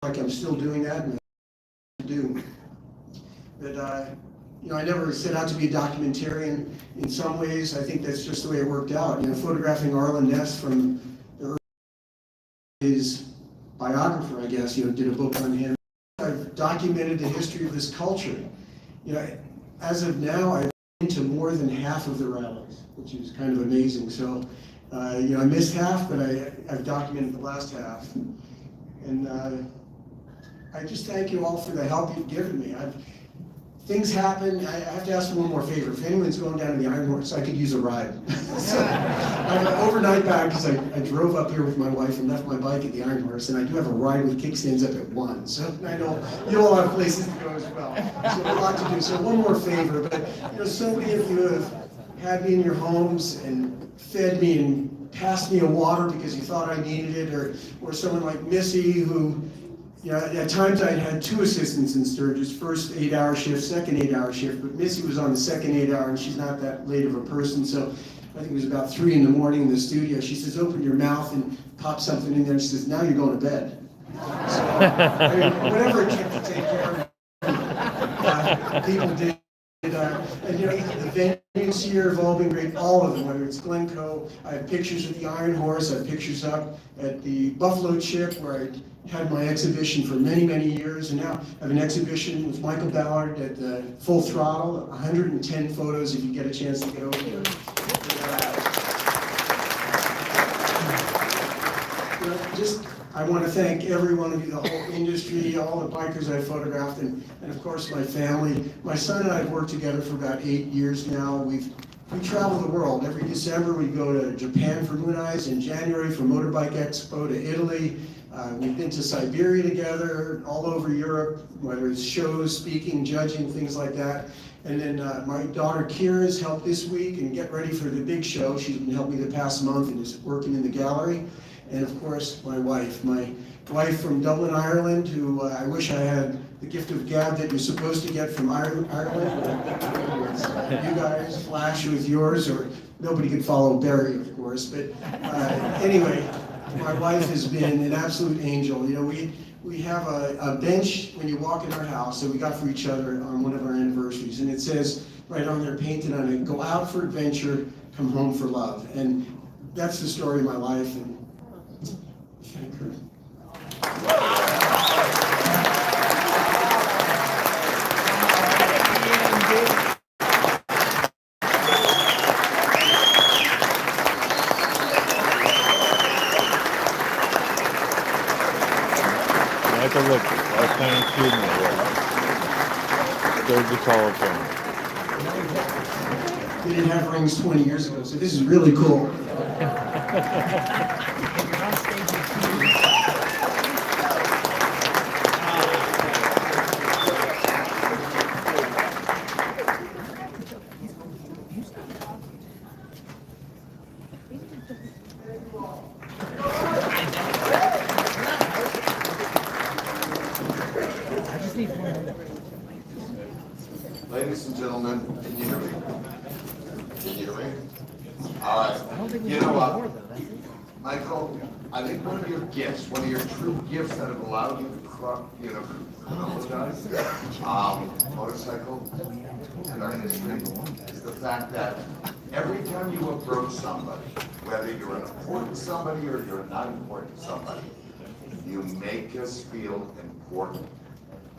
like I'm still doing that, and I do. But I never set out to be a documentarian. In some ways, I think that's just the way it worked out. Photographing Arlen Ness from the early his biographer, I guess, did a book on him. I've documented the history of this culture. As of now, I've been to more than half of the rallies, which is kind of amazing. So, I missed half, but I've documented the last half. And I just thank you all for the help you've given me. Things happen. I have to ask for one more favor. If anyone's going down to the Iron Horse, I could use a ride. So, I have an overnight bag because I drove up here with my wife and left my bike at the Iron Horse, and I do have a ride with kickstands up at 1. So I know you all have places to go as well. So a lot to do. So one more favor, but so many of you have had me in your homes and fed me and passed me a water because you thought I needed it, or someone like Missy who. At times I had 2 assistants in Sturgis, first 8-hour shift, second 8-hour shift, but Missy was on the second 8-hour and she's not that late of a person, so I think it was about 3 in the morning in the studio. She says, open your mouth and pop something in there, and she says, now you're going to bed. So, whatever it took to take care of people did. And the venues here have all been great, all of them, whether it's Glencoe. I have pictures at the Iron Horse, I have pictures up at the Buffalo Chip where I had my exhibition for many, many years, and now I have an exhibition with Michael Ballard at the Full Throttle, 110 photos if you get a chance to get over there. I want to thank every one of you, the whole industry, all the bikers I photographed, and of course my family. My son and I have worked together for about 8 years now. We travel the world. Every December we go to Japan for Moon Eyes, in January for Motorbike Expo to Italy. We've been to Siberia together, all over Europe, whether it's shows, speaking, judging, things like that. And then my daughter Kira's helped this week and get ready for the big show. She's been helping me the past month and is working in the gallery. And of course, my wife from Dublin, Ireland, who I wish I had the gift of gab that you're supposed to get from Ireland. You guys flash with yours, or nobody could follow Barry, of course. But anyway, my wife has been an absolute angel. We have a bench when you walk in our house that we got for each other on one of our anniversaries, and it says right on there, painted on it, go out for adventure, come home for love. And that's the story of my life. And thank her. Take a look. Our playing student Sturgis Hall of Fame. They didn't have rings 20 years ago, so this is really cool. Ladies and gentlemen, can you hear me? Can you hear me? All right. You know what, Michael? I think one of your gifts, one of your true gifts that have allowed you to, apologize, motorcycle, and our history, is the fact that every time you approach somebody, whether you're an important somebody or you're not important somebody, you make us feel important.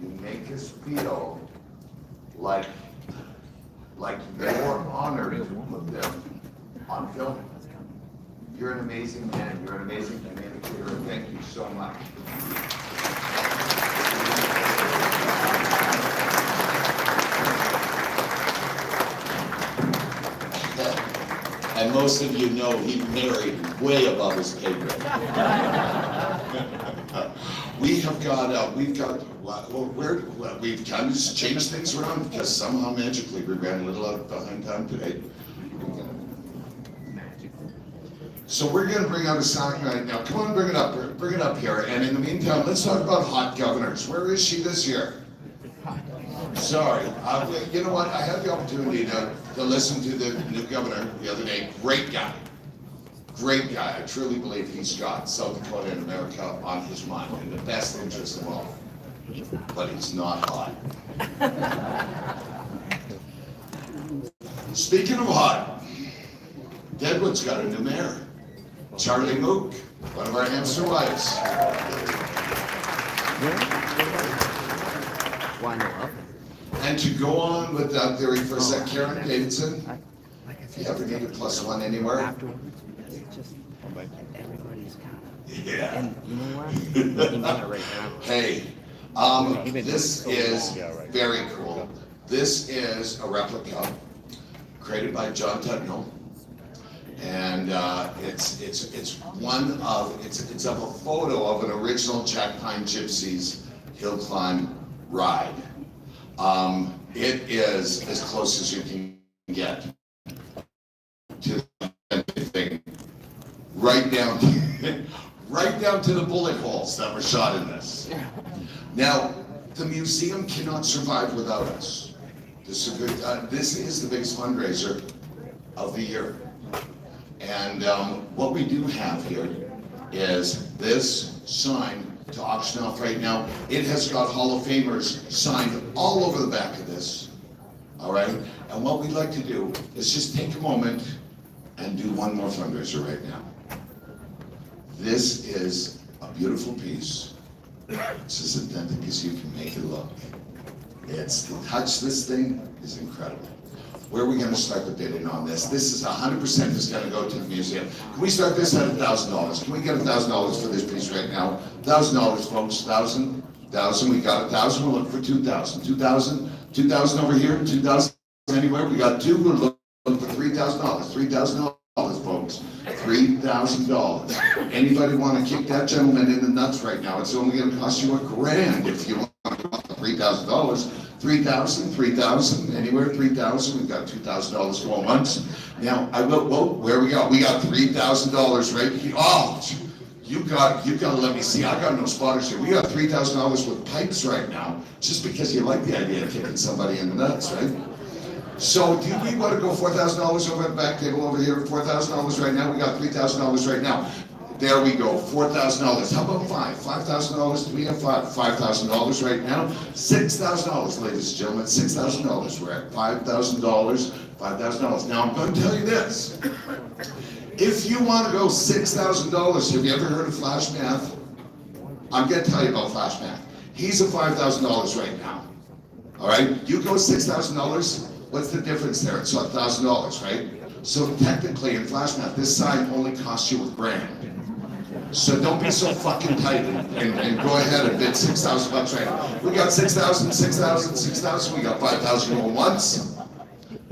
You make us feel like you're honored to put them on film. You're an amazing man. You're an amazing communicator. And thank you so much. And most of you know he married way above his pay grade. We've kind of changed things around because somehow magically we ran a little out behind time today. So we're going to bring out a song right now. Come on, bring it up here. And in the meantime, let's talk about hot governors. Where is she this year? Sorry. You know what? I had the opportunity to listen to the new governor the other day. Great guy. Great guy. I truly believe he's got South Dakota and America on his mind in the best interest of all. But he's not hot. Speaking of hot, Deadwood's got a new mayor, Charlie Mook, one of our hamster wives. And to go on with that theory for a sec, Karen Davidson, if you ever need a +1 anywhere, yeah. And you know what? Looking at it right now. Hey, this is very cool. This is a replica created by John Tudnall, and it's of a photo of an original Jack Pine Gypsies hill climb ride. It is as close as you can get to the thing, right down to the bullet holes that were shot in this. Now, the museum cannot survive without us. This is the biggest fundraiser of the year. And what we do have here is this sign to auction off right now. It has got Hall of Famers signed all over the back of this. All right? And what we'd like to do is just take a moment and do one more fundraiser right now. This is a beautiful piece. It's as authentic as you can make it look. It's to touch this thing is incredible. Where are we going to start the bidding on this? This is 100% is going to go to the museum. Can we start this at $1,000? Can we get $1,000 for this piece right now? $1,000, folks. 1,000. We got 1,000. We'll look for 2,000. 2,000. 2,000 over here. 2,000 anywhere. We got 2. We're looking for $3,000. $3,000, folks. $3,000. Anybody want to kick that gentleman in the nuts right now? It's only going to cost you $1,000 if you want $3,000. 3,000, 3,000, anywhere 3,000. We've got $2,000 going once. Now I will. Whoa, where we got? We got $3,000 right here. Oh, you got to let me see. I got no spotters here. We got $3,000 with pipes right now, just because you like the idea of kicking somebody in the nuts, right? So do we want to go $4,000 over the back table over here? $4,000 right now. We got $3,000 right now. There we go, $4,000. How about $5,000? Do we have $5,000 right now? $6,000, ladies and gentlemen, $6,000. We're at $5,000, $5,000. Now I'm going to tell you this. If you want to go $6,000, have you ever heard of Flash Math? I'm going to tell you about Flash Math. He's at $5,000 right now. All right, you go $6,000. What's the difference there? It's $1,000, right? So technically in Flash Math, this sign only costs you $1,000. So don't be so fucking tight and go ahead and bid $6,000 right now. We got 6,000, 6,000, 6,000. We got 5,000 going once,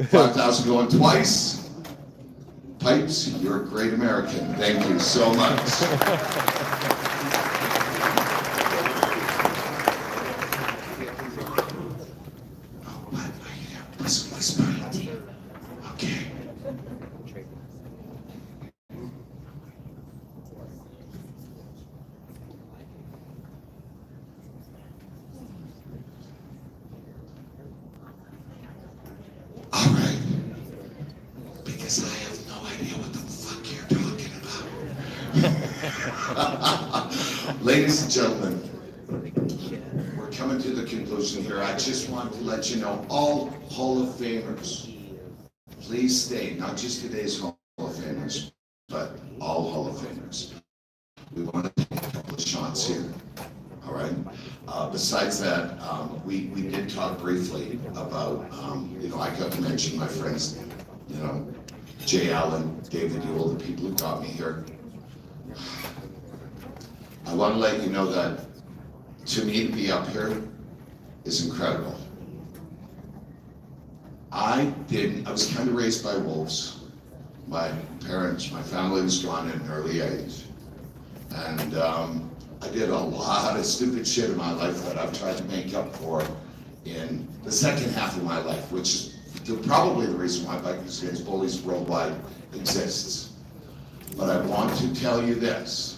5,000 going twice. Pipes, you're a great American. Thank you so much. Okay. All right. Because I have no idea what the fuck you're talking about. Ladies and gentlemen, we're coming to the conclusion here. I just want to let you know, all Hall of Famers, please stay, not just today's Hall of Famers, but all Hall of Famers. We want to take a couple of shots here, all right? Besides that, we did talk briefly about, I got to mention my friends, Jay Allen, David Ewell, the people who got me here. I want to let you know that to me to be up here is incredible. I was kind of raised by wolves. My parents, my family was gone at an early age. And I did a lot of stupid shit in my life that I've tried to make up for in the second half of my life, which is probably the reason why Bikers Against Bullies Worldwide exists. But I want to tell you this.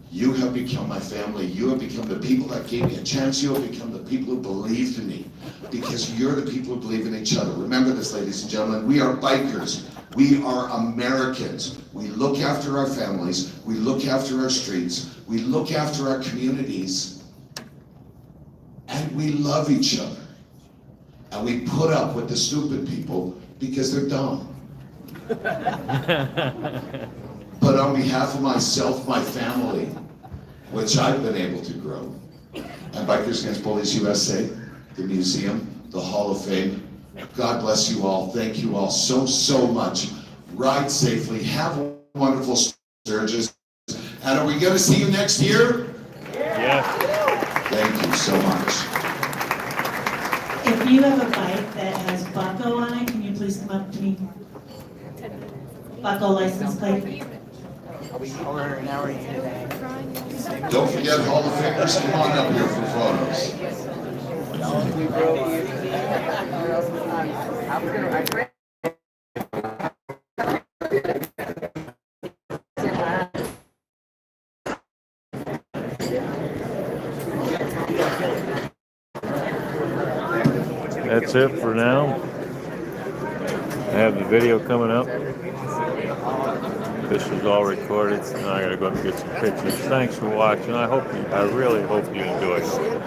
You have become my family. You have become the people that gave me a chance. You have become the people who believed in me, because you're the people who believe in each other. Remember this, ladies and gentlemen. We are bikers. We are Americans. We look after our families. We look after our streets. We look after our communities. And we love each other. And we put up with the stupid people because they're dumb. But on behalf of myself, my family, which I've been able to grow, and Bikers Against Bullies USA, the museum, the Hall of Fame, God bless you all. Thank you all so much. Ride safely. Have a wonderful Sturgis. And are we going to see you next year? Yes. Thank you so much. If you have a bike that has Bucko on it, can you please come up to me? Bucko license plate. Don't forget Hall of Famers. Come on up here for photos. That's it for now. I have the video coming up. This was all recorded, and I gotta go and get some pictures. Thanks for watching. I really hope you enjoyed it.